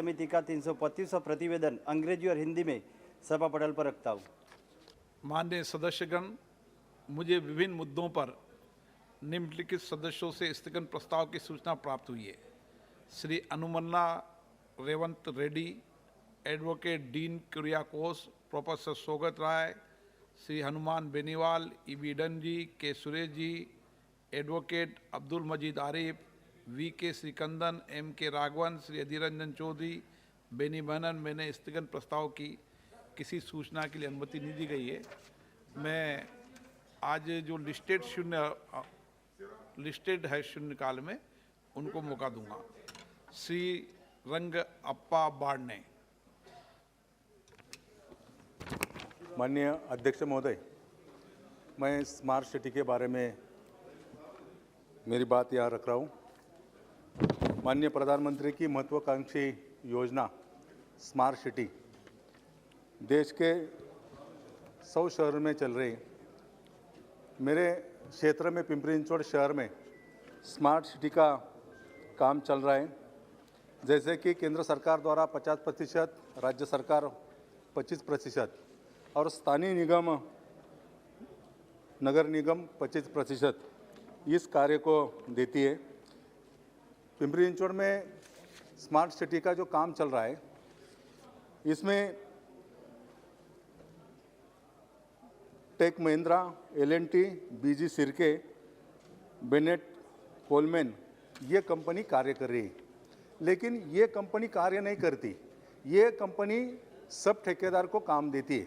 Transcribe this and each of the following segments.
समिति का 325वां प्रतिवेदन अंग्रेजी और हिंदी में सभा पटल पर रखता हूँ। माननीय सदस्यगण, मुझे विभिन्न मुद्दों पर निम्नलिखित सदस्यों से स्थगन प्रस्ताव की सूचना प्राप्त हुई है। श्री अनुमन्ना रेवंत रेड्डी, एडवोकेट डीन कुरियाकोस, प्रोफेसर सोगत राय, श्री हनुमान बेनीवाल, ईबी डंजी, K Suresh ji, advocate Abdul Majeed Arif, V K Sreekandan, M के राघवन, श्री अधीर रंजन चौधरी, बेनी बहनन। मैंने स्थगन प्रस्ताव की किसी सूचना के लिए अनुमति नहीं दी गई है। मैं आज जो लिस्टेड है शून्यकाल में, उनको मौका दूंगा। श्री रंग अप्पा बाड़ने। माननीय अध्यक्ष महोदय, मैं स्मार्ट सिटी के बारे में मेरी बात यहाँ रख रहा हूँ। माननीय प्रधानमंत्री की महत्वाकांक्षी योजना स्मार्ट सिटी देश के 100 शहर में चल रही। मेरे क्षेत्र में पिंपरी-चिंचवड़ शहर में स्मार्ट सिटी का काम चल रहा है। जैसे कि केंद्र सरकार द्वारा 50%, राज्य सरकार 25% और स्थानीय निगम नगर निगम 25% इस कार्य को देती है। पिंपरी-चिंचवड़ में स्मार्ट सिटी का जो काम चल रहा है, इसमें टेक महिंद्रा, एल&टी, बीजी सिरके, बेनेट कोलमैन ये कंपनी कार्य कर रही है। लेकिन ये कंपनी कार्य नहीं करती, ये कंपनी सब ठेकेदार को काम देती है।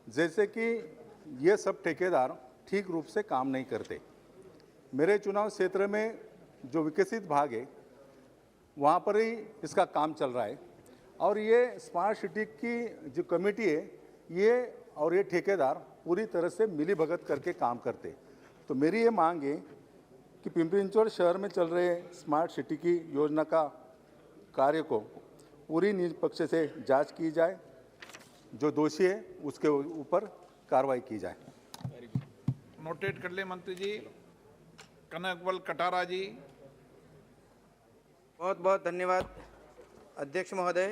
जैसे कि ये सब ठेकेदार ठीक रूप से काम नहीं करते। मेरे चुनाव क्षेत्र में जो विकसित भाग है, वहाँ पर ही इसका काम चल रहा है। और ये स्मार्ट सिटी की जो कमेटी है, ये और ये ठेकेदार पूरी तरह से मिलीभगत करके काम करते। तो मेरी ये मांग है कि पिंपरी-चिंचवड़ शहर में चल रहे स्मार्ट सिटी की योजना का कार्य को पूरी निष्पक्ष से जांच की जाए। जो दोषी है उसके ऊपर कार्रवाई की जाए। नोटेट कर ले मंत्री जी। कनकवल कटारा जी। बहुत बहुत धन्यवाद अध्यक्ष महोदय।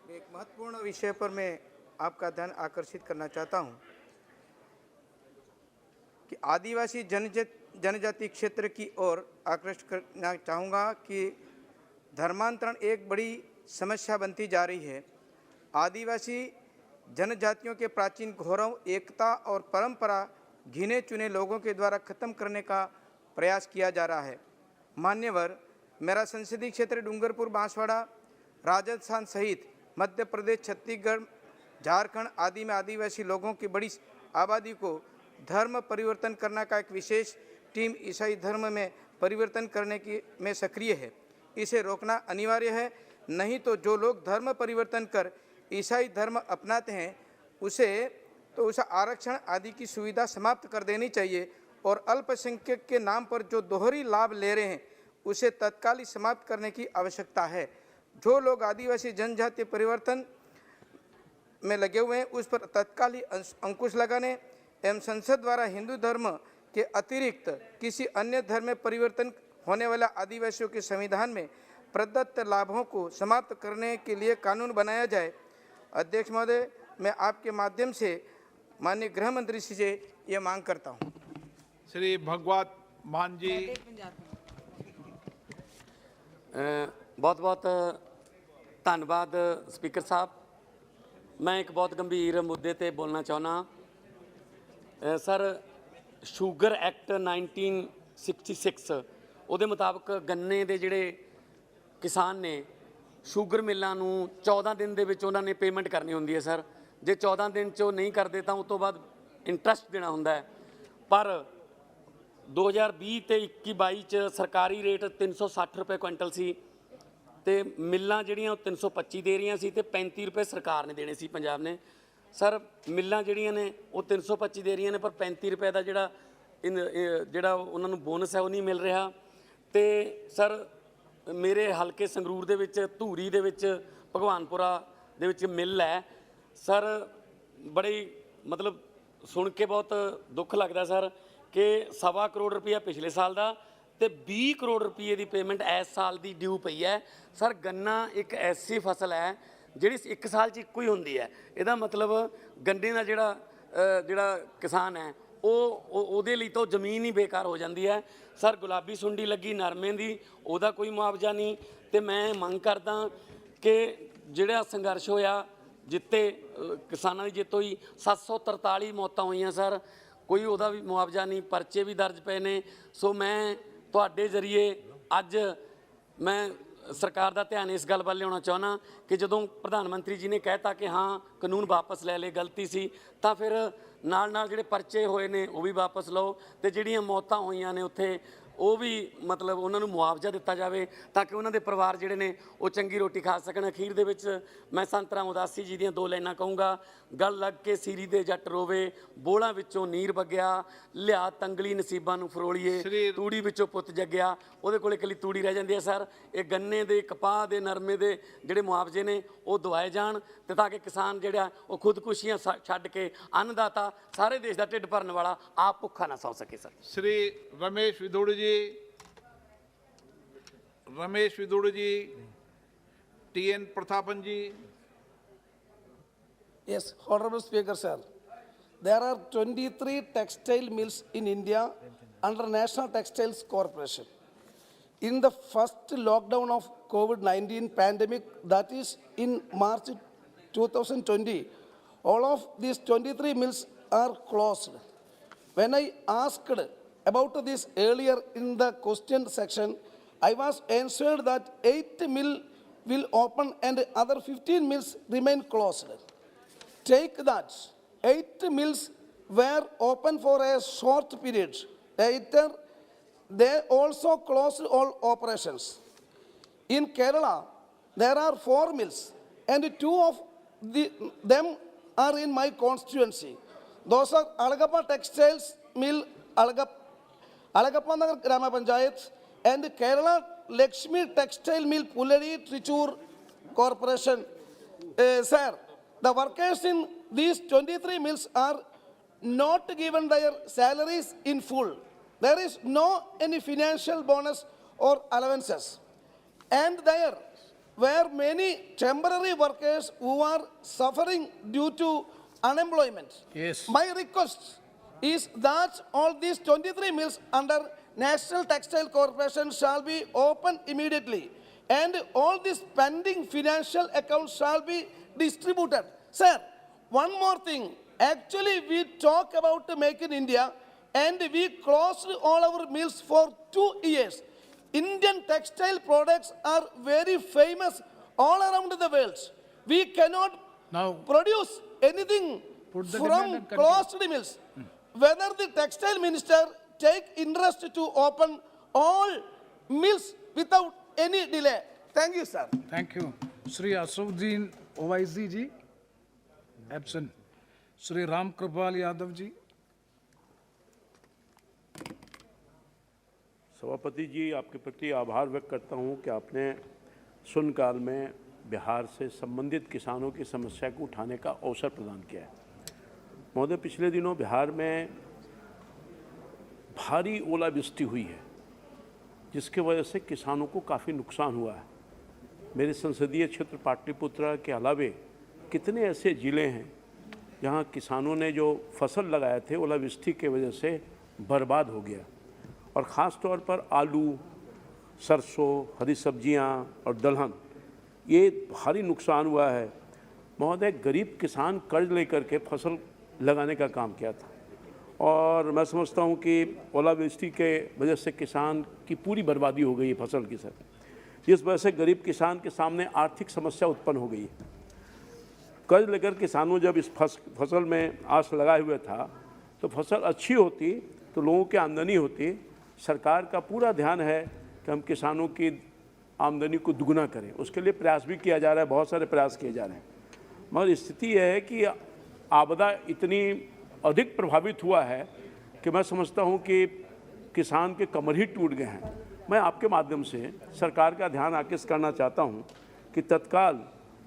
एक महत्वपूर्ण विषय पर मैं आपका ध्यान आकर्षित करना चाहता हूं कि आदिवासी जनजाति क्षेत्र की ओर आकृष्ट करना चाहूँगा कि धर्मांतरण एक बड़ी समस्या बनती जा रही है। आदिवासी जनजातियों के प्राचीन गौरव, एकता और परंपरा गिने चुने लोगों के द्वारा खत्म करने का प्रयास किया जा रहा है। मान्यवर, मेरा संसदीय क्षेत्र डूंगरपुर, बांसवाड़ा, राजस्थान सहित मध्य प्रदेश, छत्तीसगढ़, झारखंड आदि में आदिवासी लोगों की बड़ी आबादी को धर्म परिवर्तन करने का एक विशेष टीम ईसाई धर्म में परिवर्तन करने की में सक्रिय है। इसे रोकना अनिवार्य है, नहीं तो जो लोग धर्म परिवर्तन कर ईसाई धर्म अपनाते हैं उसे आरक्षण आदि की सुविधा समाप्त कर देनी चाहिए और अल्पसंख्यक के नाम पर जो दोहरी लाभ ले रहे हैं उसे तत्काल समाप्त करने की आवश्यकता है। जो लोग आदिवासी जनजातीय परिवर्तन में लगे हुए हैं उस पर तत्काल ही अंकुश लगाने एवं संसद द्वारा हिंदू धर्म के अतिरिक्त किसी अन्य धर्म में परिवर्तन होने वाला आदिवासियों के संविधान में प्रदत्त लाभों को समाप्त करने के लिए कानून बनाया जाए। अध्यक्ष महोदय, मैं आपके माध्यम से माननीय गृह मंत्री जी से ये मांग करता हूँ। श्री भगवत मान जी। बहुत बहुत धन्यवाद स्पीकर साहब। मैं एक बहुत गंभीर मुद्दे ते बोलना चाहना। सर, शूगर एक्ट 1966 ਉਹਦੇ ਮੁਤਾਬਕ ਗੰਨੇ ਦੇ ਜਿਹੜੇ ਕਿਸਾਨ ਨੇ ਸ਼ੂਗਰ ਮਿੱਲਾਂ ਨੂੰ 14 ਦਿਨ ਦੇ ਵਿੱਚ ਉਹਨਾਂ ਨੇ ਪੇਮੈਂਟ ਕਰਨੀ ਹੁੰਦੀ ਹੈ। ਸਰ, ਜੇ 14 ਦਿਨ 'ਚ ਉਹ ਨਹੀਂ ਕਰਦੇ ਤਾਂ ਉਸ ਤੋਂ ਬਾਅਦ ਇੰਟਰਸਟ ਦੇਣਾ ਹੁੰਦਾ ਹੈ। ਪਰ 2020 ਤੇ 21-22 'ਚ ਸਰਕਾਰੀ ਰੇਟ 360 ਰੁਪਏ ਕੁਇੰਟਲ ਸੀ ਤੇ ਮਿੱਲਾਂ ਜਿਹੜੀਆਂ ਉਹ 325 ਦੇ ਰਹੀਆਂ ਸੀ ਤੇ 35 ਰੁਪਏ ਸਰਕਾਰ ਨੇ ਦੇਣੇ ਸੀ, ਪੰਜਾਬ ਨੇ। ਸਰ, ਮਿੱਲਾਂ ਜਿਹੜੀਆਂ ਨੇ ਉਹ 325 ਦੇ ਰਹੀਆਂ ਨੇ ਪਰ 35 ਰੁਪਏ ਦਾ ਜਿਹੜਾ ਉਹਨਾਂ ਨੂੰ ਬੋਨਸ ਹੈ ਉਹ ਨਹੀਂ ਮਿਲ ਰਿਹਾ। ਤੇ ਸਰ, ਮੇਰੇ ਹਲਕੇ ਸੰਗਰੂਰ ਦੇ ਵਿੱਚ ਧੂਰੀ ਦੇ ਵਿੱਚ ਭਗਵਾਨਪੁਰਾ ਦੇ ਵਿੱਚ ਮਿੱਲ ਹੈ। ਸਰ, ਬੜੀ ਸੁਣ ਕੇ ਬਹੁਤ ਦੁੱਖ ਲੱਗਦਾ ਸਰ ਕਿ 1.25 ਕਰੋੜ ਰੁਪਇਆ ਪਿਛਲੇ ਸਾਲ ਦਾ ਤੇ 20 ਕਰੋੜ ਰੁਪਏ ਦੀ ਪੇਮੈਂਟ ਇਸ ਸਾਲ ਦੀ ਡਿਊ ਪਈ ਹੈ। ਸਰ ਗੰਨਾ ਇੱਕ ਐਸੀ ਫਸਲ ਹੈ ਜਿਹੜੀ ਇੱਕ ਸਾਲ 'ਚ ਇੱਕੋ ਹੀ ਹੁੰਦੀ ਹੈ। ਇਹਦਾ ਮਤਲਬ ਗੰਨੇ ਦਾ ਜਿਹੜਾ ਕਿਸਾਨ ਹੈ ਉਹਦੇ ਲਈ ਤਾਂ ਜ਼ਮੀਨ ਹੀ ਬੇਕਾਰ ਹੋ ਜਾਂਦੀ ਹੈ। ਸਰ ਗੁਲਾਬੀ ਸੁੰਡੀ ਲੱਗੀ ਨਰਮੇ ਦੀ, ਉਹਦਾ ਕੋਈ ਮੁਆਵਜ਼ਾ ਨਹੀਂ। ਤੇ ਮੈਂ ਮੰਗ ਕਰਦਾ ਕਿ ਜਿਹੜਾ ਸੰਘਰਸ਼ ਹੋਇਆ ਜਿੱਤੇ ਕਿਸਾਨਾਂ ਦੀ ਜਿੱਤ ਹੋਈ, 743 ਮੌਤਾਂ ਹੋਈਆਂ ਸਰ, ਕੋਈ ਉਹਦਾ ਵੀ ਮੁਆਵਜ਼ਾ ਨਹੀਂ, ਪਰਚੇ ਵੀ ਦਰਜ ਪਏ ਨੇ। ਸੋ ਮੈਂ ਤੁਹਾਡੇ ਜ਼ਰੀਏ ਅੱਜ ਮੈਂ ਸਰਕਾਰ ਦਾ ਧਿਆਨ ਇਸ ਗੱਲ ਵੱਲ ਲਿਆਉਣਾ ਚਾਹੁੰਦਾ ਕਿ ਜਦੋਂ ਪ੍ਰਧਾਨ ਮੰਤਰੀ ਜੀ ਨੇ ਕਹਿਤਾ ਕਿ ਹਾਂ ਕਾਨੂੰਨ ਵਾਪਸ ਲੈ ਲਏ, ਗਲਤੀ ਸੀ, ਤਾਂ ਫਿਰ ਨਾਲ ਜਿਹੜੇ ਪਰਚੇ ਹੋਏ ਨੇ ਉਹ ਵੀ ਵਾਪਸ ਲਓ ਤੇ ਜਿਹੜੀਆਂ ਮੌਤਾਂ ਹੋਈਆਂ ਨੇ ਉੱਥੇ ਉਹ ਵੀ ਮਤਲਬ ਉਹਨਾਂ ਨੂੰ ਮੁਆਵਜ਼ਾ ਦਿੱਤਾ ਜਾਵੇ ਤਾਂ ਕਿ ਉਹਨਾਂ ਦੇ ਪਰਿਵਾਰ ਜਿਹੜੇ ਨੇ ਉਹ ਚੰਗੀ ਰੋਟੀ ਖਾ ਸਕਣ। ਅਖੀਰ ਦੇ ਵਿੱਚ ਮੈਂ ਸੰਤ ਰਾਮ ਉਦਾਸੀ ਜੀ ਦੀਆਂ 2 ਲਾਈਨਾਂ ਕਹੂੰਗਾ। ਗਲ ਲੱਗ ਕੇ ਸੀਰੀ ਦੇ ਜੱਟ ਰੋਵੇ, ਬੋਲਾਂ ਵਿੱਚੋਂ ਨੀਰ ਵਗਿਆ, ਲਿਆ ਤੰਗਲੀ ਨਸੀਬਾਂ ਨੂੰ ਫਰੋਲੀਏ, ਤੂੜੀ ਵਿੱਚੋਂ ਪੁੱਤ ਜੱਗਿਆ। ਉਹਦੇ ਕੋਲ ਇਕੱਲੀ ਤੂੜੀ ਰਹਿ ਜਾਂਦੀ ਹੈ ਸਰ। ਇਹ ਗੰਨੇ ਦੇ, ਕਪਾਹ ਦੇ, ਨਰਮੇ ਦੇ ਜਿਹੜੇ ਮੁਆਵਜ਼ੇ ਨੇ ਉਹ ਦਵਾਏ ਜਾਣ ਤੇ ਤਾਂ ਕਿ ਕਿਸਾਨ ਜਿਹੜਾ ਉਹ ਖੁਦਕੁਸ਼ੀਆਂ ਛੱਡ ਕੇ ਅੰਨਦਾਤਾ ਸਾਰੇ ਦੇਸ਼ ਦਾ ਢਿੱਡ ਭਰਨ ਵਾਲਾ ਆਪ ਭੁੱਖਾ ਨਾ ਸੌ ਸਕੇ sir. Shri Ramesh विदुड़ ji, TN Prathapan ji. Yes, Honorable Speaker, sir. There are 23 textile mills in India under National Textiles Corporation. In the first lockdown of COVID-19 pandemic, that is in March 2020, all of these 23 mills are closed. When I asked about this earlier in the question section, I was answered that 8 mills will open and other 15 mills remain closed. Take that 8 mills were open for a short period. Later, they also closed all operations. In Kerala, there are 4 mills and 2 of them are in my constituency. Those are Alagappa Textiles Mill, Alagappa Nagar Grama Panchayat, and Kerala Lakshmi Textile Mill, Pulleri, Trichur Corporation. Sir, the workers in these 23 mills are not given their salaries in full. There is no any financial bonus or allowances. And there were many temporary workers who are suffering due to unemployment. Yes. My request is that all these 23 mills under National Textile Corporation shall be opened immediately and all these pending financial accounts shall be distributed. Sir, one more thing. Actually, we talk about Make in India and we closed all our mills for 2 years. Indian textile products are very famous all around the world. We cannot Now, produce anything put the from demand and continue. closed mills. Whether the textile minister take interest to open all mills without any delay. Thank you, sir. thank you. Shri Asruddin Owaisi ji, absent. Shri Ram Kripal Yadav ji. सभापति जी, आपके प्रति आभार व्यक्त करता हूं कि आपने शून्यकाल में बिहार से संबंधित किसानों की समस्या को उठाने का अवसर प्रदान किया है। महोदय, पिछले दिनों बिहार में भारी ओलावृष्टि हुई है जिसकी वजह से किसानों को काफ़ी नुकसान हुआ है। मेरे संसदीय क्षेत्र पाटलिपुत्र के अलावे कितने ऐसे ज़िले हैं जहां किसानों ने जो फसल लगाए थे ओलावृष्टि की वजह से बर्बाद हो गया, और ख़ास तौर पर आलू, सरसों, हरी सब्जियां और दलहन, ये भारी नुकसान हुआ है। महोदय, गरीब किसान कर्ज लेकर के फसल लगाने का काम किया था और मैं समझता हूं कि ओलावृष्टि के वजह से किसान की पूरी बर्बादी हो गई है फसल की सर। जिस वजह से गरीब किसान के सामने आर्थिक समस्या उत्पन्न हो गई है। कर्ज लेकर किसानों जब इस फसल में आस लगाए हुए था तो फसल अच्छी होती तो लोगों की आमदनी होती। सरकार का पूरा ध्यान है कि हम किसानों की आमदनी को दुगना करें, उसके लिए प्रयास भी किया जा रहा है, बहुत सारे प्रयास किए जा रहे हैं। मगर स्थिति यह है कि आपदा इतनी अधिक प्रभावित हुआ है कि मैं समझता हूं कि किसान के कमर ही टूट गए हैं। मैं आपके माध्यम से सरकार का ध्यान आकृष्ट करना चाहता हूं कि तत्काल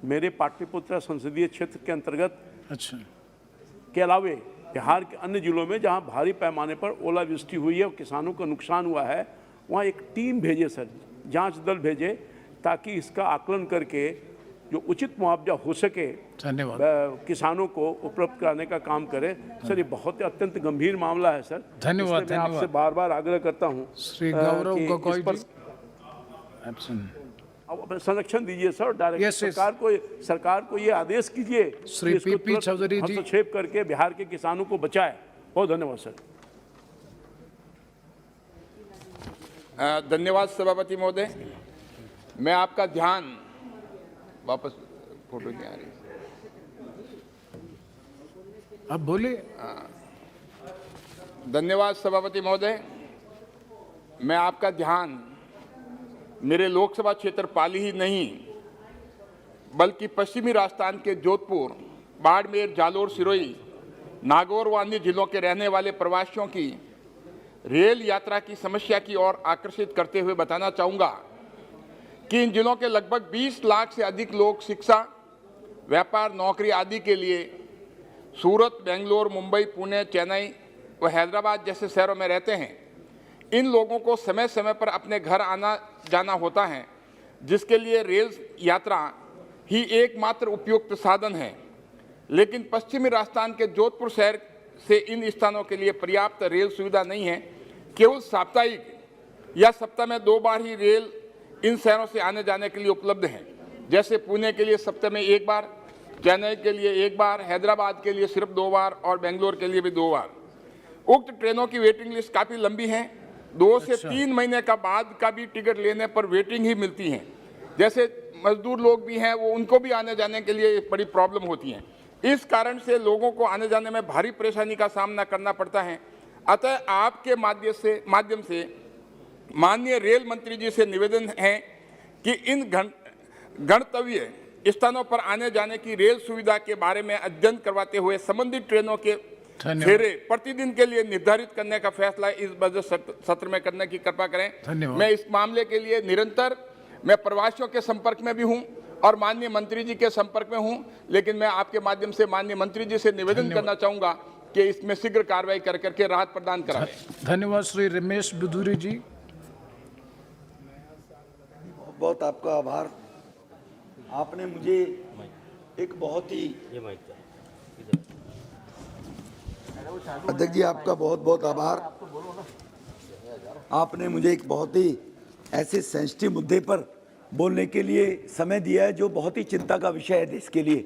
मेरे पाटलिपुत्र संसदीय क्षेत्र के अंतर्गत अच्छा के अलावे बिहार के अन्य जिलों में जहां भारी पैमाने पर ओलावृष्टि हुई है और किसानों को नुकसान हुआ है, वहाँ एक टीम भेजे सर, जांच दल भेजे, ताकि इसका आकलन करके जो उचित मुआवजा हो सके धन्यवाद। किसानों को उपलब्ध कराने का काम करे। सर ये बहुत ही अत्यंत गंभीर मामला है सर। धन्यवाद, इसलिए मैं आपसे धन्यवाद। बार बार आग्रह करता हूँ श्री गौरव कि गोगोई इस पर जी, एब्सेंट। अब संरक्षण दीजिए सर, और डायरेक्ट Yes, yes. सरकार को ये आदेश कीजिए श्री कि इसको पी.पी. तुरंत चौधरी जी। हस्तक्षेप करके बिहार के किसानों को बचाए। बहुत धन्यवाद सर। धन्यवाद सभापति महोदय। मैं आपका ध्यान वापस फोटो नहीं आ रही। अब बोलिए। धन्यवाद सभापति महोदय। मैं आपका ध्यान मेरे लोकसभा क्षेत्र पाली ही नहीं बल्कि पश्चिमी राजस्थान के जोधपुर, बाड़मेर, जालोर, सिरोही, नागौर व अन्य जिलों के रहने वाले प्रवासियों की रेल यात्रा की समस्या की ओर आकर्षित करते हुए बताना चाहूँगा कि इन जिलों के लगभग 20 लाख से अधिक लोग शिक्षा, व्यापार, नौकरी आदि के लिए सूरत, बेंगलोर, मुंबई, पुणे, चेन्नई व हैदराबाद जैसे शहरों में रहते हैं। इन लोगों को समय समय पर अपने घर आना जाना होता है, जिसके लिए रेल यात्रा ही एकमात्र उपयुक्त साधन है। लेकिन पश्चिमी राजस्थान के जोधपुर शहर से इन स्थानों के लिए पर्याप्त रेल सुविधा नहीं है। केवल साप्ताहिक या सप्ताह में 2 बार ही रेल इन शहरों से आने जाने के लिए उपलब्ध है। जैसे पुणे के लिए सप्ताह में 1 बार, चेन्नई के लिए 1 बार, हैदराबाद के लिए सिर्फ 2 बार और बेंगलोर के लिए भी 2 बार। उक्त ट्रेनों की वेटिंग लिस्ट काफ़ी लंबी है। 2 से 3 महीने का बाद का भी टिकट लेने पर वेटिंग ही मिलती है। जैसे मजदूर लोग भी हैं, वो उनको भी आने जाने के लिए बड़ी प्रॉब्लम होती है। इस कारण से लोगों को आने जाने में भारी परेशानी का सामना करना पड़ता है। अतः आपके माध्यम से माननीय रेल मंत्री जी से निवेदन है कि इन गंतव्य स्थानों पर आने जाने की रेल सुविधा के बारे में अध्ययन करवाते हुए संबंधित ट्रेनों के फेरे प्रतिदिन के लिए निर्धारित करने का फैसला इस बजट सत्र में करने की कृपा करें। मैं इस मामले के लिए निरंतर मैं प्रवासियों के संपर्क में भी हूं और माननीय मंत्री जी के संपर्क में हूं, लेकिन मैं आपके माध्यम से माननीय मंत्री जी से निवेदन करना चाहूंगा कि इसमें शीघ्र कार्रवाई करके राहत प्रदान कराएं। धन्यवाद। श्री रमेश बिधूरी जी। बहुत आपका आभार। आपने मुझे एक बहुत ही अध्यक्ष जी, आपका बहुत बहुत आभार। आपने मुझे एक बहुत ही ऐसे सेंसिटिव मुद्दे पर बोलने के लिए समय दिया है जो बहुत ही चिंता का विषय है देश के लिए।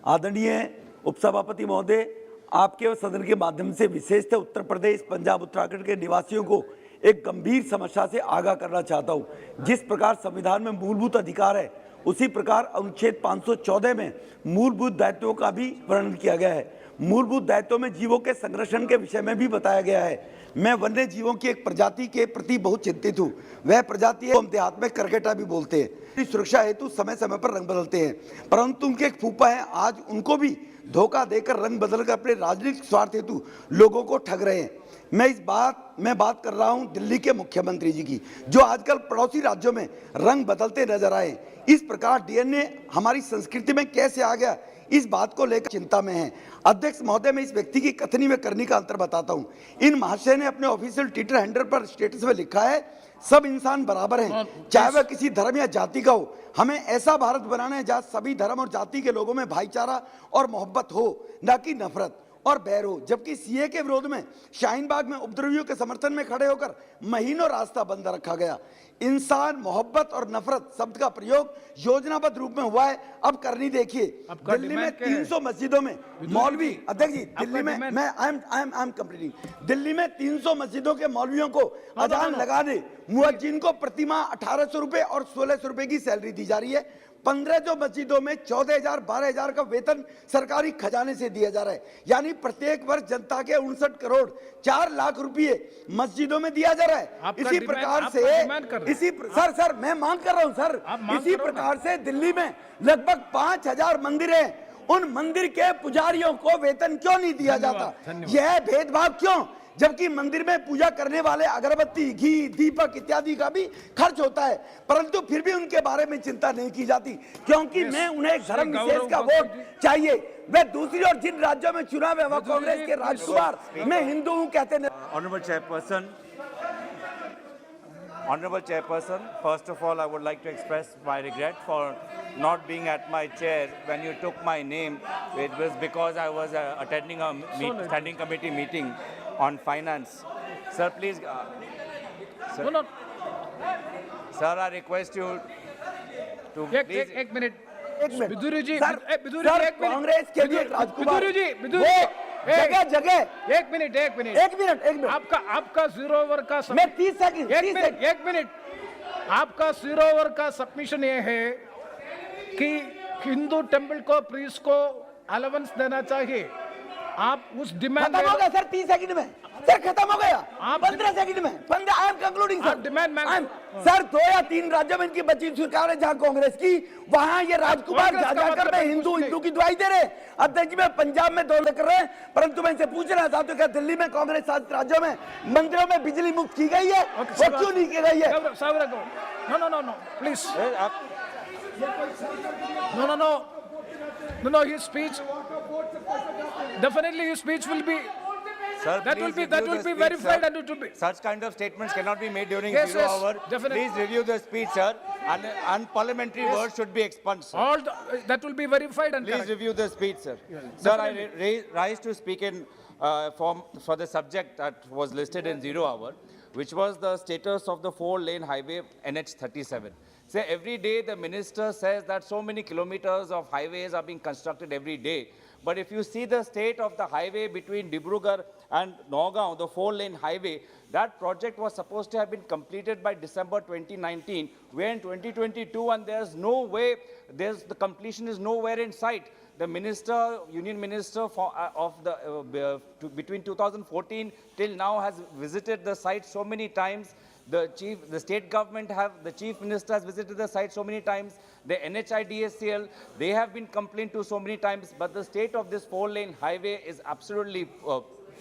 आदरणीय उपसभापति महोदय, आपके और सदन के माध्यम से विशेषतः उत्तर प्रदेश, पंजाब, उत्तराखंड के निवासियों को एक गंभीर समस्या से आगाह करना चाहता हूं। जिस प्रकार संविधान में मूलभूत अधिकार है, उसी प्रकार अनुच्छेद 514 में मूलभूत दायित्वों का भी वर्णन किया गया है। मूलभूत दायित्वों में जीवों के संरक्षण के विषय में भी बताया गया है। मैं वन्य जीवों की एक प्रजाति के प्रति बहुत चिंतित हूँ। वह प्रजाति है, हम देहात में करकेटा भी बोलते हैं। सुरक्षा हेतु समय समय पर रंग बदलते हैं, परंतु उनके एक फूफा है, आज उनको भी धोखा देकर रंग बदलकर अपने राजनीतिक स्वार्थ हेतु लोगों को ठग रहे हैं। मैं बात कर रहा हूं दिल्ली के मुख्यमंत्री जी की, जो आजकल पड़ोसी राज्यों में रंग बदलते नजर आए। इस प्रकार डीएनए हमारी संस्कृति में कैसे आ गया, इस बात को लेकर चिंता में है। अध्यक्ष महोदय, मैं इस व्यक्ति की कथनी में करनी का अंतर बताता हूं। इन महाशय ने अपने ऑफिशियल ट्विटर हैंडल पर स्टेटस में लिखा है, सब इंसान बराबर हैं, चाहे वह किसी धर्म या जाति का हो। हमें ऐसा भारत बनाना है जहां सभी धर्म और जाति के लोगों में भाईचारा और मोहब्बत हो, न कि नफरत और बैर हो। जबकि सीए के विरोध में शाहीन बाग में उपद्रवियों के समर्थन में खड़े होकर महीनों रास्ता बंद रखा गया। इंसान, मोहब्बत और नफरत शब्द का प्रयोग योजनाबद्ध रूप में हुआ है। अब करनी देखिए, दिल्ली में 300 मस्जिदों में मौलवी, अध्यक्ष जी, दिल्ली में मैं आई एम कंप्लीटिंग, दिल्ली में 300 मस्जिदों के मौलवियों को अजान लगाने, मुअज्जिन को प्रतिमाह 1800 रुपए और 1600 रुपए की सैलरी दी जा रही है। 15 जो मस्जिदों में 14,000 12,000 का वेतन सरकारी खजाने से दिया जा रहा है। यानी प्रत्येक वर्ष जनता के 59 करोड़ 4 लाख रुपए मस्जिदों में दिया जा रहा है। इसी प्रकार से सर मैं मांग कर रहा हूं सर, इसी प्रकार से दिल्ली में लगभग 5,000 मंदिर हैं। उन मंदिर के पुजारियों को वेतन क्यों नहीं दिया जाता? यह भेदभाव क्यों? जबकि मंदिर में पूजा करने वाले अगरबत्ती, घी, दीपक इत्यादि का भी खर्च होता है, परंतु फिर भी उनके बारे में चिंता नहीं की जाती, क्योंकि मैं उन्हें एक धर्म विशेष का वोट चाहिए। वे दूसरी और जिन राज्यों में चुनाव है, वह कांग्रेस के राजकुमार मैं हिंदू हूं कहते नहीं। Honourable chairperson, Honorable Chairperson, first of all, I would like to express my regret for not being at my chair when you took my name. It was because I was attending a standing committee meeting on finance. Sir, please. Sir, No. sir, I request you to please. एक minute एक minute बिदुरी जी sir, बिदुरी जी sir, एक minute Congress के लिए राजकुमार बिदुरी वो जगह जगह एक minute आपका जीरो ओवर का मैं 30 सेकंड एक मिनट आपका जीरो ओवर का सबमिशन ये है कि हिंदू टेंपल को प्रीस्ट को अलाउंस देना चाहिए। आप उस डिमांड खत्म हो गया सर 30 सेकंड में सर खत्म हो गया आप 15 सेकंड में 15 I am concluding sir demand sir 2 या 3 राज्यों में इनकी बची सरकार है जहां कांग्रेस की वहां ये राजकुमार कांग्रेस का जाकर मतलब में है हिंदू कुछ हिंदू की दुआई दे रहे अध्यक्ष जी में पंजाब में दौरे कर रहे हैं परंतु मैं इनसे पूछ रहा था तो क्या दिल्ली में कांग्रेस शासित राज्यों में मंदिरों में बिजली मुफ्त की गई है वो क्यों नहीं की गई है no please No, his speech, definitely his speech will be, Sir, that will please be review the speech, verified sir. and it will be. Such kind of statements cannot be made during Yes, zero yes, hour. definitely. Please review the speech, sir. And unparliamentary words should be expunged, sir. That will be verified and Please correct. review the speech, sir. Sir, I rise to speak in for the subject that was listed in zero hour, which was the status of the 4-lane highway NH37. Say every day the minister says that so many kilometers of highways are being constructed every day. But if you see the state of the highway between Dibrugarh and Nagaon, the 4-lane highway, that project was supposed to have been completed by December 2019. We're in 2022 and there's no way, the completion is nowhere in sight. The minister, union minister between 2014 till now has visited the site so many times. The state government the chief minister has visited the site so many times. The NHIDSCL, they have been complained to so many times, but the state of this 4-lane highway is absolutely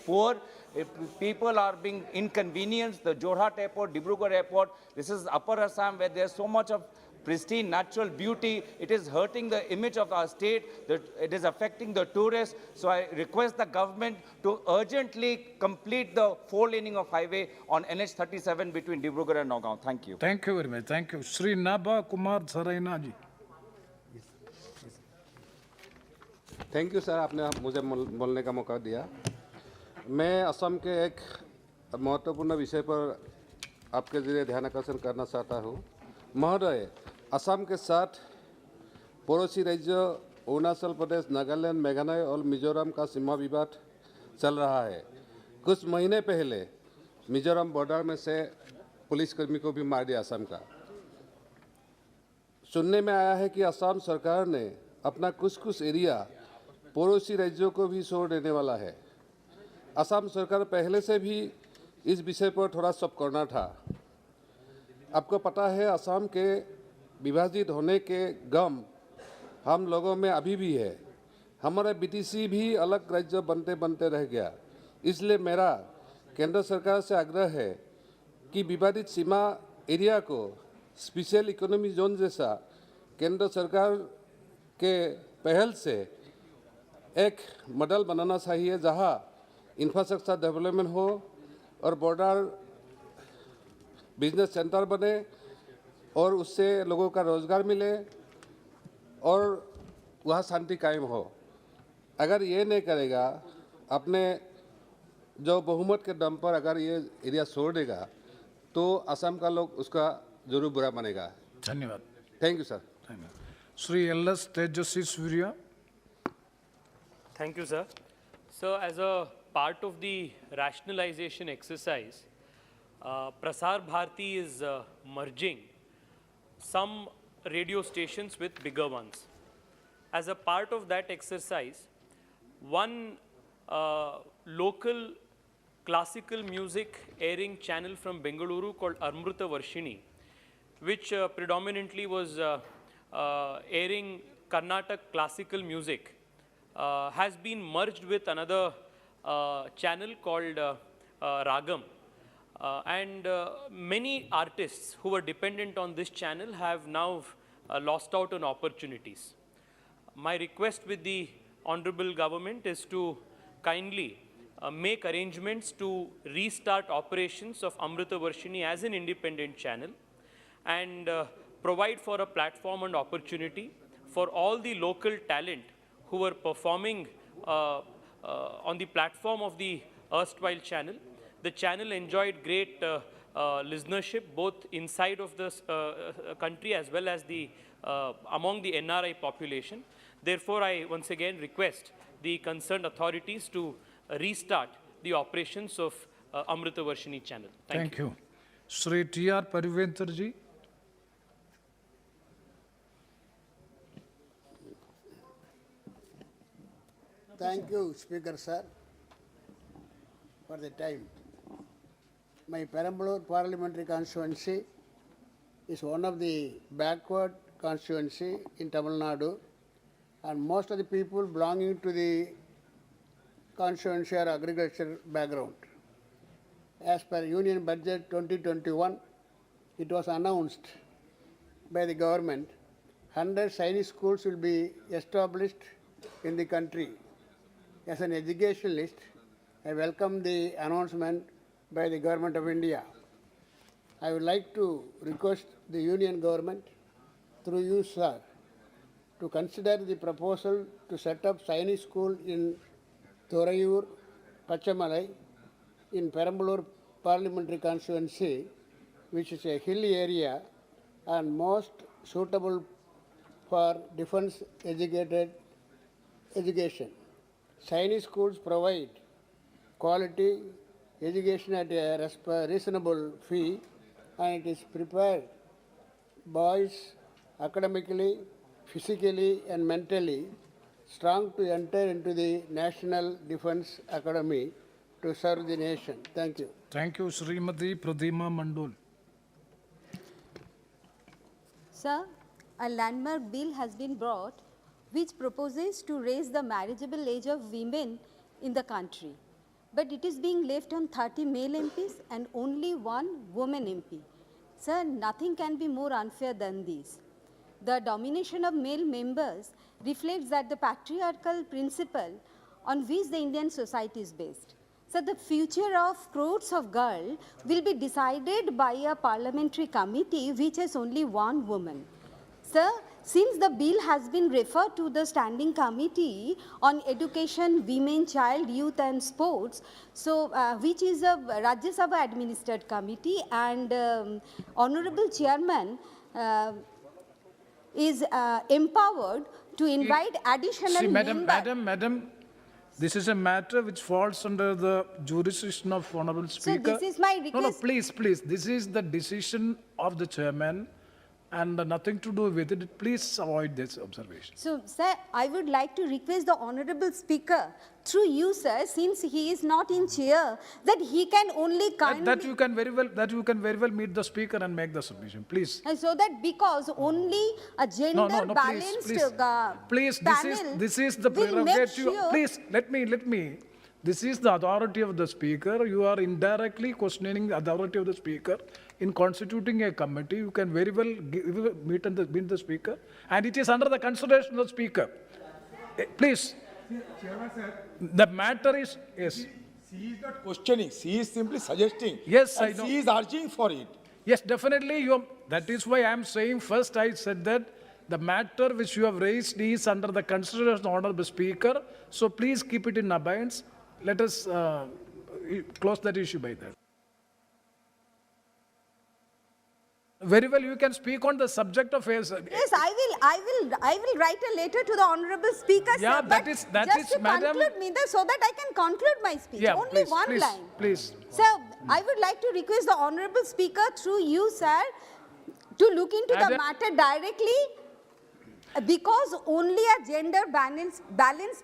poor. If people are being inconvenienced. The Jorhat Airport, Dibrugarh Airport, this is Upper Assam where there's so much of pristine natural beauty. It is hurting the image of our state. It is affecting the tourists. So I request the government to urgently complete the 4-laning of highway on NH37 between Dibrugarh and Nagaon. Thank you. Thank you very much. Thank you. Shri Nabha Kumar Saraina ji. Thank you sir, आपने मुझे बोलने का मौका दिया। मैं असम के एक महत्वपूर्ण विषय पर आपके जरिए ध्यान आकर्षण करना चाहता हूँ। महोदय, असम के साथ पड़ोसी राज्य अरुणाचल प्रदेश, नागालैंड, मेघालय और मिजोरम का सीमा विवाद चल रहा है। कुछ महीने पहले मिजोरम बॉर्डर में से पुलिसकर्मी को भी मार दिया असम का। सुनने में आया है कि असम सरकार ने अपना कुछ एरिया पड़ोसी राज्यों को भी छोड़ देने वाला है। असम सरकार पहले से भी इस विषय पर थोड़ा सब करना था। आपको पता है असम के विभाजित होने के गम हम लोगों में अभी भी है। हमारा बीटीसी भी अलग राज्य बनते बनते रह गया। इसलिए मेरा केंद्र सरकार से आग्रह है कि विवादित सीमा एरिया को स्पेशल इकोनॉमी जोन जैसा केंद्र सरकार के पहल से एक मॉडल बनाना चाहिए जहां इंफ्रास्ट्रक्चर डेवलपमेंट हो और बॉर्डर बिजनेस सेंटर बने और उससे लोगों का रोजगार मिले और वहाँ शांति कायम हो। अगर ये नहीं करेगा, अपने जो बहुमत के दम पर अगर ये एरिया छोड़ देगा तो असम का लोग उसका जरूर बुरा मानेगा। धन्यवाद। Thank you sir. Shri L.S. Tejasvi Surya. Thank you, sir. So, as a part of the rationalization exercise, Prasar Bharati is merging some radio stations with bigger ones. As a part of that exercise, one local classical music airing channel from Bengaluru called Amruta Varshini, which predominantly was airing Karnataka classical music, has been merged with another channel called Ragam. And many artists who were dependent on this channel have now lost out on opportunities. My request with the Honorable Government is to kindly make arrangements to restart operations of Amrita Varshini as an independent channel and provide for a platform and opportunity for all the local talent who were performing on the platform of the erstwhile channel. The channel enjoyed great listenership both inside of the country as well as among the NRI population. Therefore, I once again request the concerned authorities to restart the operations of Amrita Varshini channel. Thank you. Shri T.R. Pariventar ji. Thank you, Speaker sir, for the time. My Perambalur parliamentary constituency is one of the backward constituency in Tamil Nadu, and most of the people belonging to the constituency are agriculture background. As per Union Budget 2021, it was announced by the government 100 Chinese schools will be established in the country. As an educationalist, I welcome the announcement by the Government of India. I would like to request the Union Government, through you, sir, to consider the proposal to set up Chinese school in Thorayur, Pachamalai, in Perambalur parliamentary constituency, which is a hilly area and most suitable for defense education. Chinese schools provide quality education at a reasonable fee, and it is prepared boys academically, physically and mentally strong to enter into the National Defense Academy to serve the nation. Thank you. Thank you, Srimati Pradima Mandol. Sir, a landmark bill has been brought which proposes to raise the marriageable age of women in the country. But it is being left on 30 male MPs and only 1 woman MP. Sir, nothing can be more unfair than this. The domination of male members reflects that the patriarchal principle on which the Indian society is based. So the future of crores of girls will be decided by a parliamentary committee which has only 1 woman. Sir, since the bill has been referred to the Standing Committee on Education, Women, Child, Youth and Sports, so which is a Rajya Sabha administered committee, and Honorable Chairman is empowered to invite additional See, members. Madam, this is a matter which falls under the jurisdiction of Honorable Speaker. So this is my request. No, please. This is the decision of the chairman and nothing to do with it. Please avoid this observation. So, sir, I would like to request the Honorable Speaker, through you, sir, since he is not in chair, that he can only kindly... That you can very well meet the speaker and make the submission, please. So that because only a gender balanced please, panel this is the will make prerogative. sure... Please, let me. This is the authority of the speaker. You are indirectly questioning the authority of the speaker. In constituting a committee, you can very well meet the speaker, and it is under the consideration of the speaker. Please. The matter is, yes. She is not questioning, she is simply suggesting. Yes, I know. She is urging for it. Yes, definitely. That is why I am saying first I said that the matter which you have raised is under the consideration of the Honorable Speaker. So please keep it in abeyance. Let us close that issue by that. Very well, you can speak on the subject of... Yes, I will write a letter to the Honorable Speaker, yeah, sir. that is, just to madam... conclude me, so that I can conclude my speech. Yeah, Only please, one line. Please. Sir, I would like to request the Honorable Speaker, through you, sir, to look into the matter directly, because only a gender balanced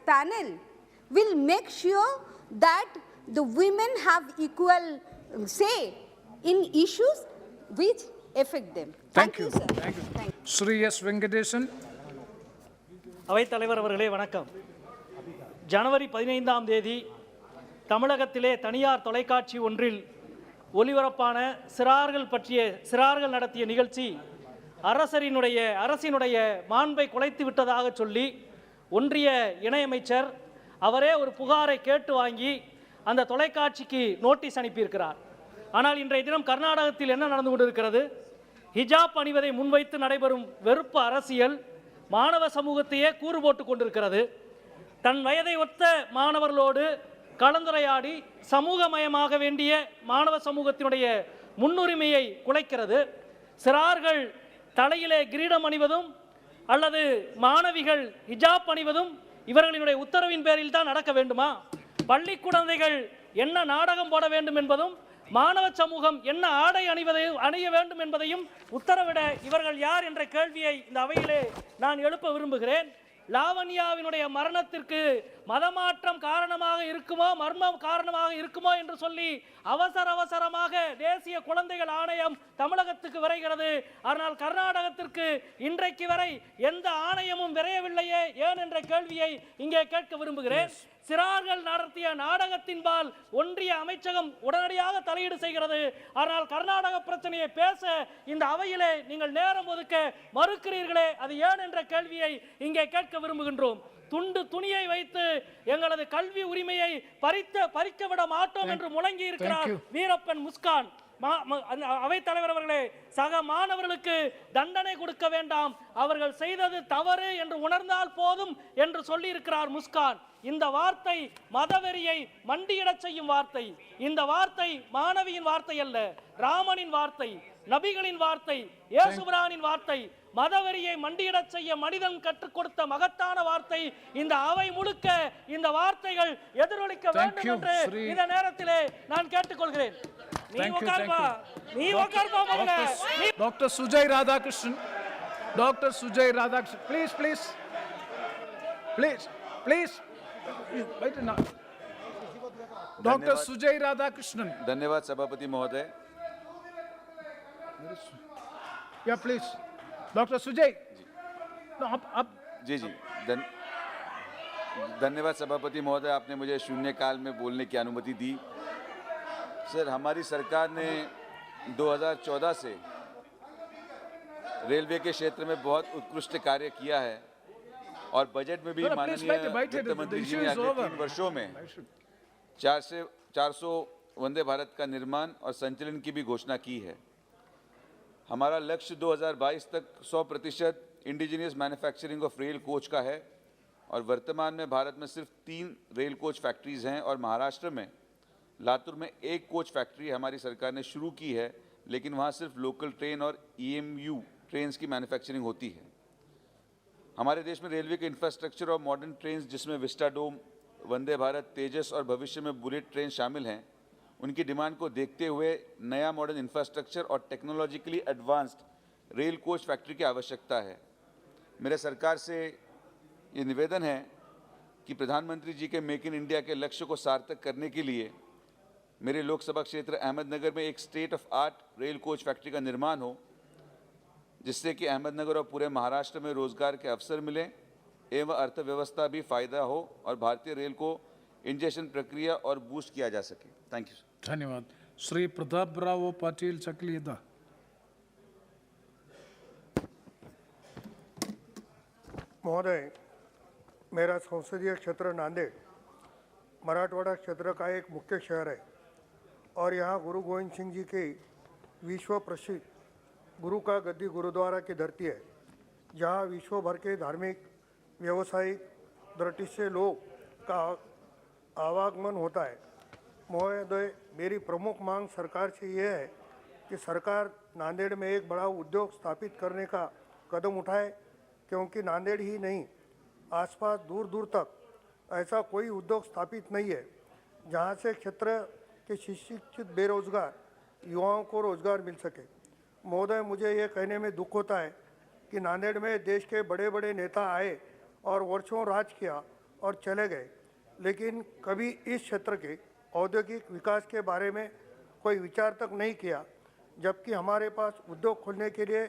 panel will make sure that the women have equal say in issues which affect them. Thank you, sir. Thank you. Shri S. Venkatesan. அவைத்தலைவர் அவர்களே வணக்கம். ஜனவரி 15ஆம் தேதி தமிழகத்திலே தனியார் தொலைக்காட்சி ஒன்றில் ஒளிபரப்பான சிறார்கள் நடத்திய நிகழ்ச்சி அரசினுடைய மாண்பை குலைத்து விட்டதாக சொல்லி ஒன்றிய இணையமைச்சர் அவரே ஒரு புகாரை கேட்டு வாங்கி அந்த தொலைக்காட்சிக்கு நோட்டீஸ் அனுப்பியிருக்கிறார். ஆனால் இன்றைய தினம் கர்நாடகத்தில் என்ன நடந்து கொண்டிருக்கிறது? ஹிஜாப் அணிவதை முன்வைத்து நடைபெறும் வெறுப்பு அரசியல் மாணவ சமூகத்தையே கூறு போட்டு கொண்டிருக்கிறது. தன் வயதை ஒத்த மாணவர்களோடு கலந்துரையாடி சமூகமயமாக வேண்டிய மாணவ சமூகத்தினுடைய முன்னுரிமையை குலைக்கிறது. சிறார்கள் தலையிலே கிரீடம் அணிவதும் அல்லது மாணவிகள் ஹிஜாப் அணிவதும் இவர்களினுடைய உத்தரவின் பேரில் தான் நடக்க வேண்டுமா? பள்ளி குழந்தைகள் என்ன நாடகம் போட வேண்டும் என்பதும் மாணவ சமூகம் என்ன ஆடை அணிய வேண்டும் என்பதையும் உத்தரவிட இவர்கள் யார் என்ற கேள்வியை இந்த அவையிலே நான் எழுப்ப விரும்புகிறேன். லாவண்யாவினுடைய மரணத்திற்கு மதமாற்றம் காரணமாக இருக்குமோ, மர்மம் காரணமாக இருக்குமோ என்று சொல்லி அவசரமாக தேசிய குழந்தைகள் ஆணையம் தமிழகத்துக்கு விரைகிறது. ஆனால் கர்நாடகத்திற்கு இன்றைக்கு வரை எந்த ஆணையமும் விரையவில்லையே ஏன் என்ற கேள்வியை இங்கே கேட்க விரும்புகிறேன். சிறார்கள் நடத்திய நாடகத்தின்பால் ஒன்றிய அமைச்சகம் உடனடியாக தலையீடு செய்கிறது. ஆனால் கர்நாடக பிரச்சனையை பேச இந்த அவையிலே நீங்கள் நேரம் ஒதுக்க மறுக்கிறீர்களே, அது ஏன் என்ற கேள்வியை இங்கே கேட்க விரும்புகின்றோம். துணியை வைத்து எங்களது கல்வி உரிமையை பறிக்க விட மாட்டோம் என்று முழங்கி இருக்கிறார் வீரப்பன் முஸ்கான். அவைத் தலைவர் அவர்களே, சக மாணவர்களுக்கு தண்டனை கொடுக்க வேண்டாம், அவர்கள் செய்தது தவறு என்று உணர்ந்தால் போதும் என்று சொல்லி இருக்கிறார் முஸ்கான். இந்த வார்த்தை மதவெறியை மண்டியிடச் செய்யும் வார்த்தை. இந்த வார்த்தை மாணவியின் வார்த்தை அல்ல, ராமனின் வார்த்தை, நபிகளின் வார்த்தை, இயேசுபிரானின் வார்த்தை. மதவெறியை மண்டியிடச் செய்ய மனிதன் கற்றுக் கொடுத்த மகத்தான வார்த்தை. இந்த அவை முழுக்க இந்த வார்த்தைகள் எதிரொலிக்க வேண்டும் என்று இந்த நேரத்திலே நான் கேட்டுக்கொள்கிறேன். Dr. Sujay Radhakrishnan, Dr. Sujay Radhakrishnan, please. Dr. Sujay Radhakrishnan. धन्यवाद सभापति महोदय. Yeah, please. Dr. Sujay. No, आप जी. धन्यवाद सभापति महोदय, आपने मुझे शून्यकाल में बोलने की अनुमति दी. सर, हमारी सरकार ने 2014 से रेलवे के क्षेत्र में बहुत उत्कृष्ट कार्य किया है और बजट में भी माननीय वित्त मंत्री जी ने अगले 3 वर्षों में 400 वंदे भारत का निर्माण और संचालन की भी घोषणा की है. हमारा लक्ष्य 2022 तक 100% indigenous manufacturing of rail coach का है और वर्तमान में भारत में सिर्फ 3 रेल कोच फैक्ट्रीज हैं और महाराष्ट्र में लातूर में 1 कोच फैक्ट्री हमारी सरकार ने शुरू की है, लेकिन वहाँ सिर्फ लोकल ट्रेन और EMU ट्रेन्स की मैन्युफैक्चरिंग होती है. हमारे देश में रेलवे के इंफ्रास्ट्रक्चर और मॉडर्न ट्रेन्स जिसमें विस्टाडोम, वंदे भारत, तेजस और भविष्य में बुलेट ट्रेन शामिल हैं, उनकी डिमांड को देखते हुए नया मॉडर्न इंफ्रास्ट्रक्चर और technologically advanced rail coach factory की आवश्यकता है. मेरे सरकार से ये निवेदन है कि प्रधानमंत्री जी के मेक इन इंडिया के लक्ष्य को सार्थक करने के लिए मेरे लोकसभा क्षेत्र अहमदनगर में एक state of art rail coach factory का निर्माण हो, जिससे कि अहमदनगर और पूरे महाराष्ट्र में रोजगार के अवसर मिले एवं अर्थव्यवस्था भी फायदा हो और भारतीय रेल को इंजेक्शन प्रक्रिया और बूस्ट किया जा सके. Thank you. धन्यवाद. श्री प्रताप राव पाटिल चकलीदा. महोदय, मेरा संसदीय क्षेत्र नांदेड़ मराठवाड़ा क्षेत्र का एक मुख्य शहर है और यहाँ गुरु गोविंद सिंह जी के विश्व प्रसिद्ध गुरु का गद्दी गुरुद्वारा की धरती है, जहाँ विश्व भर के धार्मिक, व्यावसायिक दृष्टि से लोग का आवागमन होता है. महोदय, मेरी प्रमुख मांग सरकार से यह है कि सरकार नांदेड़ में एक बड़ा उद्योग स्थापित करने का कदम उठाए, क्योंकि नांदेड़ ही नहीं आसपास दूर दूर तक ऐसा कोई उद्योग स्थापित नहीं है जहां से क्षेत्र के शिक्षित बेरोजगार युवाओं को रोजगार मिल सके. महोदय, मुझे ये कहने में दुख होता है कि नांदेड़ में देश के बड़े बड़े नेता आए और वर्षों राज किया और चले गए, लेकिन कभी इस क्षेत्र के औद्योगिक विकास के बारे में कोई विचार तक नहीं किया, जबकि हमारे पास उद्योग खोलने के लिए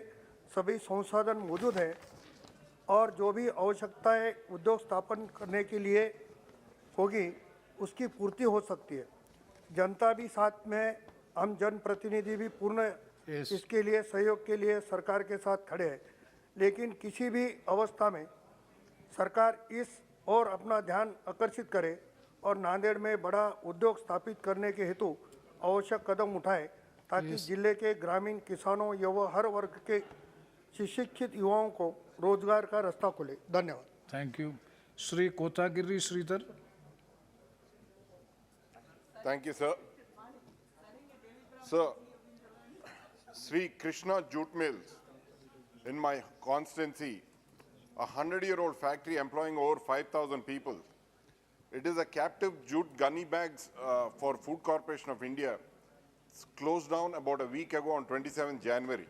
सभी संसाधन मौजूद हैं और जो भी आवश्यकताएं उद्योग स्थापन करने के लिए होगी उसकी पूर्ति हो सकती है. जनता भी साथ में, हम जनप्रतिनिधि भी पूर्ण इसके लिए सहयोग के लिए सरकार के साथ खड़े हैं, लेकिन किसी भी अवस्था में सरकार इस और अपना ध्यान आकर्षित करे और नांदेड़ में बड़ा उद्योग स्थापित करने के हेतु आवश्यक कदम उठाए ताकि जिले के ग्रामीण किसानों एवं हर वर्ग के शिक्षित युवाओं को रोजगार का रास्ता खुले। धन्यवाद। Thank you. Shri Kotagiri Sridhar. Thank you, sir. Sir, Sri Krishna Jute Mills, in my constituency, a 100-year-old factory employing over 5,000 people. It is a captive jute gunny bags for Food Corporation of India. It's closed down about a week ago on 27 January.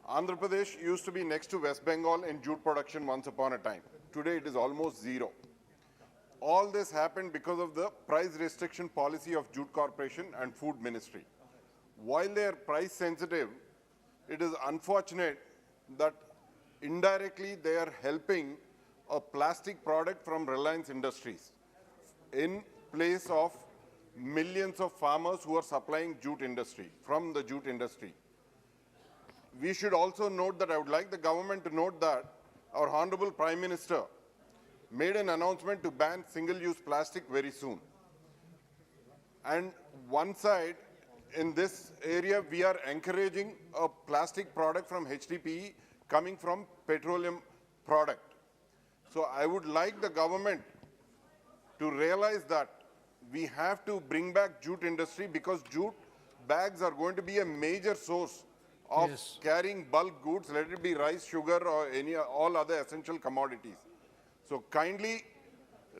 Andhra Pradesh used to be next to West Bengal in jute production once upon a time. Today it is almost zero. All this happened because of the price restriction policy of Jute Corporation and Food Ministry. While they are price sensitive, it is unfortunate that indirectly they are helping a plastic product from Reliance Industries in place of millions of farmers who are supplying jute industry, from the jute industry. We should also note that I would like the government to note that our Honorable Prime Minister made an announcement to ban single-use plastic very soon. And one side, in this area, we are encouraging a plastic product from HDPE coming from petroleum product. So I would like the government to realize that we have to bring back jute industry, because jute bags are going to be a major source of carrying bulk goods, let it be rice, sugar, or all other essential commodities. So kindly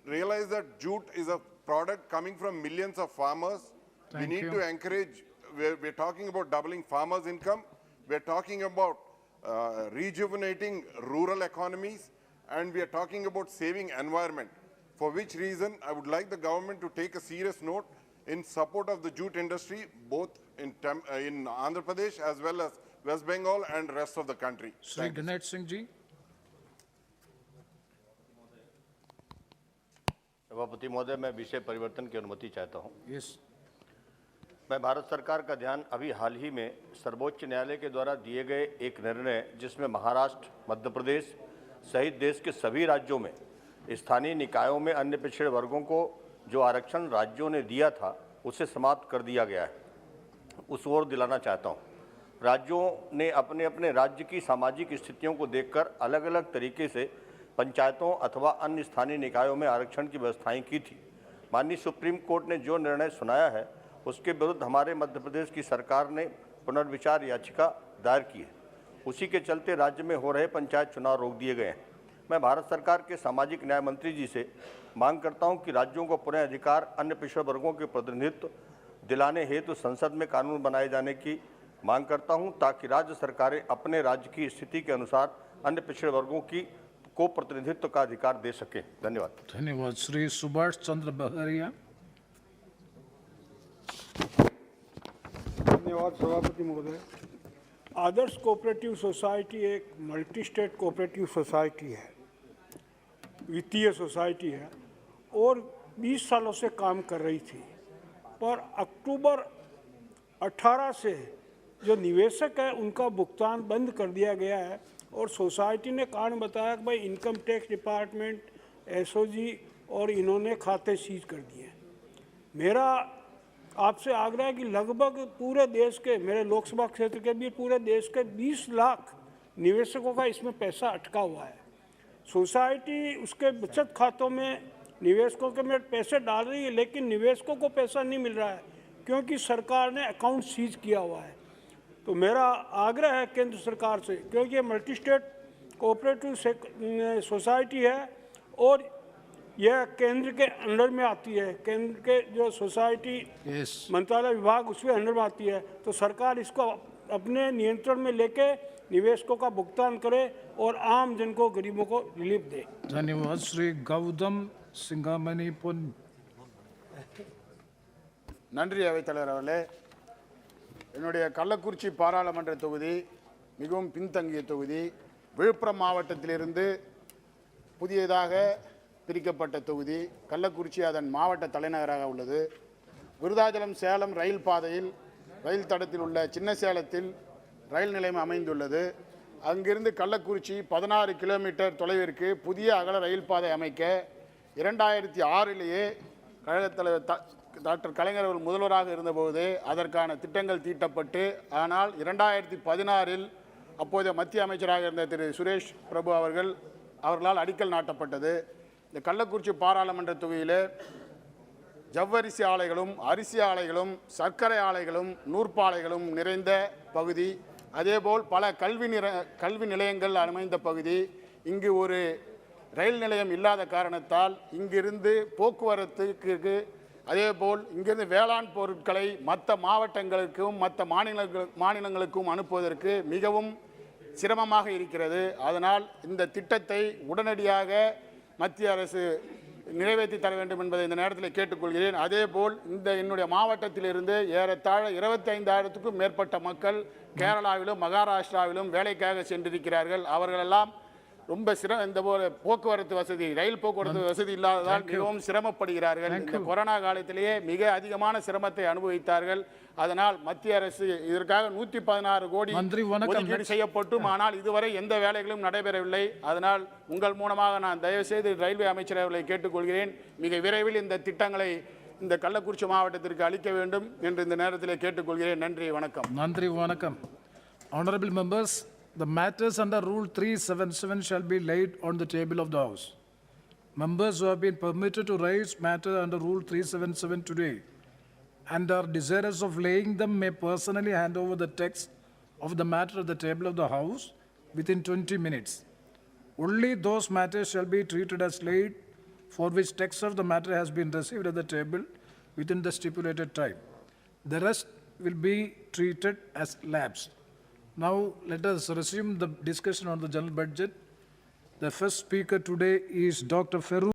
realize that jute is a product coming from millions of farmers. We need to encourage, we're talking about doubling farmers' income, we're talking about rejuvenating rural economies, and we are talking about saving environment, for which reason I would like the government to take a serious note in support of the jute industry, both in Andhra Pradesh as well as West Bengal and rest of the country. Shri Ganesh Singh ji. सभापति महोदय, मैं विषय परिवर्तन की अनुमति चाहता हूँ। Yes. मैं भारत सरकार का ध्यान अभी हाल ही में सर्वोच्च न्यायालय के द्वारा दिए गए एक निर्णय, जिसमें महाराष्ट्र, मध्य प्रदेश सहित देश के सभी राज्यों में स्थानीय निकायों में अन्य पिछड़े वर्गों को जो आरक्षण राज्यों ने दिया था उसे समाप्त कर दिया गया है, उस ओर दिलाना चाहता हूँ। राज्यों ने अपने अपने राज्य की सामाजिक स्थितियों को देखकर अलग अलग तरीके से पंचायतों अथवा अन्य स्थानीय निकायों में आरक्षण की व्यवस्थाएं की थी। माननीय सुप्रीम कोर्ट ने जो निर्णय सुनाया है उसके विरुद्ध हमारे मध्य प्रदेश की सरकार ने पुनर्विचार याचिका दायर की है। उसी के चलते राज्य में हो रहे पंचायत चुनाव रोक दिए गए हैं। मैं भारत सरकार के सामाजिक न्याय मंत्री जी से मांग करता हूं कि राज्यों को पुनः अधिकार अन्य पिछड़े वर्गों के प्रतिनिधित्व दिलाने हेतु संसद में कानून बनाए जाने की मांग करता हूं, ताकि राज्य सरकारें अपने राज्य की स्थिति के अनुसार अन्य पिछड़े वर्गों को प्रतिनिधित्व का अधिकार दे सकें। धन्यवाद। धन्यवाद। श्री सुभाष चंद्र बहरिया। धन्यवाद सभापति महोदय। आदर्श कोऑपरेटिव सोसाइटी एक मल्टी स्टेट कोऑपरेटिव सोसाइटी है, वित्तीय सोसाइटी है और 20 सालों से काम कर रही थी, पर अक्टूबर 18 से जो निवेशक है उनका भुगतान बंद कर दिया गया है और सोसाइटी ने कारण बताया कि भाई इनकम टैक्स डिपार्टमेंट, एसओजी और इन्होंने खाते सीज कर दिए। मेरा आपसे आग्रह है कि लगभग पूरे देश के, मेरे लोकसभा क्षेत्र के भी पूरे देश के 20 लाख निवेशकों का इसमें पैसा अटका हुआ है। सोसाइटी उसके बचत खातों में निवेशकों के में पैसे डाल रही है, लेकिन निवेशकों को पैसा नहीं मिल रहा है क्योंकि सरकार ने अकाउंट सीज किया हुआ है। तो मेरा आग्रह है केंद्र सरकार से, क्योंकि ये मल्टी स्टेट कोऑपरेटिव सोसाइटी है और यह केंद्र के अंडर में आती है, केंद्र के जो सोसाइटी मंत्रालय विभाग उसके अंडर में आती है, तो सरकार इसको अपने नियंत्रण में लेके निवेशकों का भुगतान करे और आम जन को, गरीबों को रिलीफ दे। धन्यवाद। श्री गौतम सिंगामणि पुन। நன்றி அவைத்தலைவர் அவர்களே, என்னுடைய கள்ளக்குறிச்சி பாராளுமன்ற தொகுதி மிகவும் பின்தங்கிய தொகுதி. விழுப்புரம் மாவட்டத்திலிருந்து புதியதாக பிரிக்கப்பட்ட தொகுதி. கள்ளக்குறிச்சி அதன் மாவட்ட தலைநகராக உள்ளது. விருதாச்சலம் சேலம் ரயில் பாதையில், ரயில் தடத்தில் உள்ள சின்ன சேலத்தில் ரயில் நிலையம் அமைந்துள்ளது. அங்கிருந்து கள்ளக்குறிச்சி 16 கிலோமீட்டர் தொலைவிற்கு புதிய அகல ரயில் பாதை அமைக்க 2006 கழகத் தலைவர் டாக்டர் கலைஞர் அவர்கள் முதல்வராக இருந்தபோது அதற்கான திட்டங்கள் தீட்டப்பட்டு, ஆனால் 2016 அப்போதைய மத்திய அமைச்சராக இருந்த திரு சுரேஷ் பிரபு அவர்களால் அடிக்கல் நாட்டப்பட்டது. இந்த கள்ளக்குறிச்சி பாராளுமன்ற தொகுதியில் ஜவ்வரிசி ஆலைகளும், அரிசி ஆலைகளும், சர்க்கரை ஆலைகளும், நூற்பாலைகளும் நிறைந்த பகுதி. அதேபோல் பல கல்வி நிலையங்கள் அமைந்த பகுதி. இங்கு ஒரு ரயில் நிலையம் இல்லாத காரணத்தால் இங்கிருந்து போக்குவரத்துக்கு, அதேபோல் இங்கிருந்து வேளாண் பொருட்களை மற்ற மாவட்டங்களுக்கும் மற்ற மாநிலங்களுக்கும் அனுப்புவதற்கு மிகவும் சிரமமாக இருக்கிறது. அதனால் இந்த திட்டத்தை உடனடியாக மத்திய அரசு நிறைவேற்றி தர வேண்டும் என்பதை இந்த நேரத்தில் கேட்டுக்கொள்கிறேன். அதேபோல் என்னுடைய மாவட்டத்திலிருந்து ஏறத்தாழ 25,000க்கும் மேற்பட்ட மக்கள் கேரளாவிலும் மகாராஷ்டிராவிலும் வேலைக்காக சென்றிருக்கிறார்கள். அவர்களெல்லாம் ரொம்ப இந்த போக்குவரத்து வசதி, ரயில் போக்குவரத்து வசதி இல்லாததால் மிகவும் சிரமப்படுகிறார்கள். இந்த கொரோனா காலத்திலேயே மிக அதிகமான சிரமத்தை அனுபவித்தார்கள். அதனால் மத்திய அரசு இதற்காக 116 கோடி ஒதுக்கீடு செய்யப்பட்டும், ஆனால் இதுவரை எந்த வேலைகளும் நடைபெறவில்லை. அதனால் உங்கள் மூலமாக நான் தயவுசெய்து ரயில்வே அமைச்சர் அவர்களை கேட்டுக்கொள்கிறேன், மிக விரைவில் இந்த திட்டங்களை இந்த கள்ளக்குறிச்சி மாவட்டத்திற்கு அளிக்க வேண்டும் என்று இந்த நேரத்தில் கேட்டுக்கொள்கிறேன். நன்றி, வணக்கம். நன்றி, வணக்கம். Honorable members, the matters under Rule 377 shall be laid on the table of the House. Members who have been permitted to raise matter under Rule 377 today and are desirous of laying them may personally hand over the text of the matter at the table of the House within 20 minutes. Only those matters shall be treated as laid for which text of the matter has been received at the table within the stipulated time. The rest will be treated as lapsed. Now let us resume the discussion on the general budget. The first speaker today is Dr. Feroz